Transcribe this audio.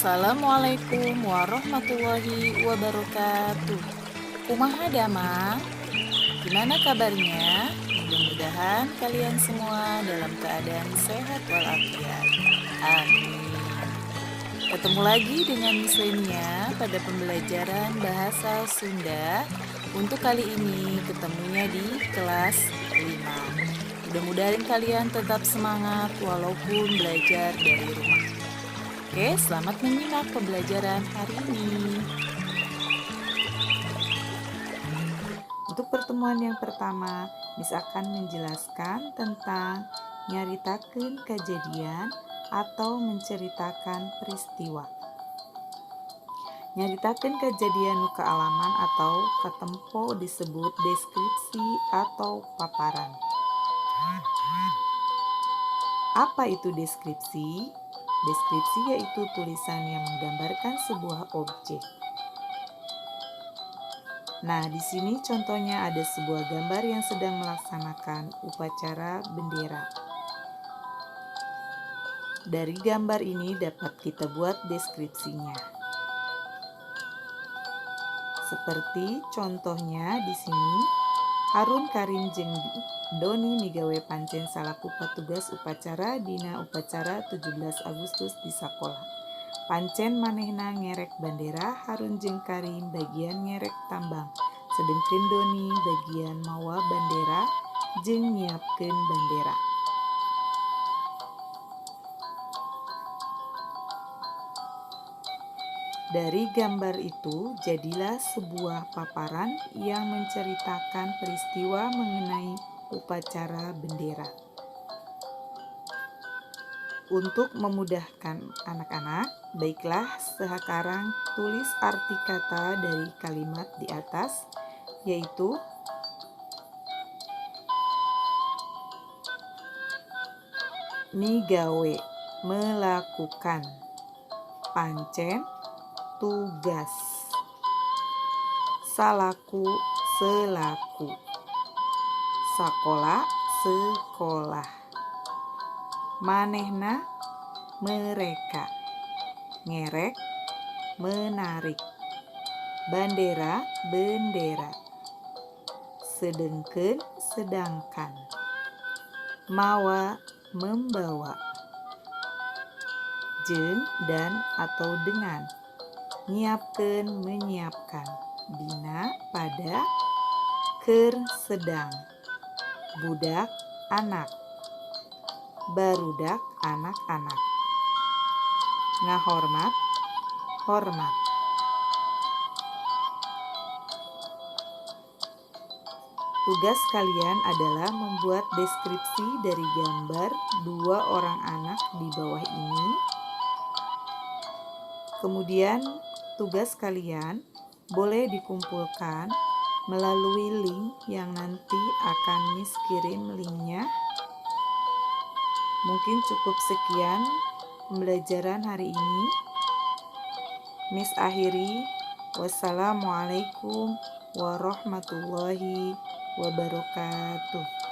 Assalamualaikum warahmatullahi wabarakatuh. Kumaha damang? Gimana kabarnya? Mudah-mudahan kalian semua dalam keadaan sehat walafiat. Amin. Ketemu lagi dengan Miss Lenia pada pembelajaran bahasa Sunda. Untuk kali ini ketemunya di kelas 5. Mudah-mudahan kalian tetap semangat walaupun belajar dari rumah. Oke, selamat menyimak pembelajaran hari ini. Untuk pertemuan yang pertama, Miss akan menjelaskan tentang nyaritakeun kejadian atau menceritakan peristiwa. Nyaritakeun kejadian nu kaalaman atau katempo disebut deskripsi atau paparan. Apa itu deskripsi? Deskripsi yaitu tulisan yang menggambarkan sebuah objek. Nah, di sini contohnya ada sebuah gambar yang sedang melaksanakan upacara bendera. Dari gambar ini dapat kita buat deskripsinya. Seperti contohnya di sini, Harun Karim jeung Doni migawe pancen salaku patugas upacara dina upacara 17 Agustus di sakola. Pancen manehna ngerek bandera, Harun jeung Karim bagian ngerek tambang, sedengkeun Doni bagian mawa bandera jeung nyiapkeun bandera. Dari gambar itu jadilah sebuah paparan yang menceritakan peristiwa mengenai upacara bendera. Untuk memudahkan anak-anak, baiklah sekarang tulis arti kata dari kalimat di atas, yaitu migawe, melakukan, pancen, tugas, salaku, selaku, sakola, sekolah, manehna, mereka, ngerek, menarik, bandera, bendera, sedengkeun, sedangkan, mawa, membawa, jeung dan atau dengan, nyiapkeun, menyiapkan, dina, pada, keur, sedang, budak, anak, barudak, anak-anak, ngahormat, hormat. Tugas kalian adalah membuat deskripsi dari gambar dua orang anak di bawah ini. Kemudian tugas kalian boleh dikumpulkan melalui link yang nanti akan Miss kirim linknya. Mungkin cukup sekian pembelajaran hari ini. Miss akhiri. Wassalamualaikum warahmatullahi wabarakatuh.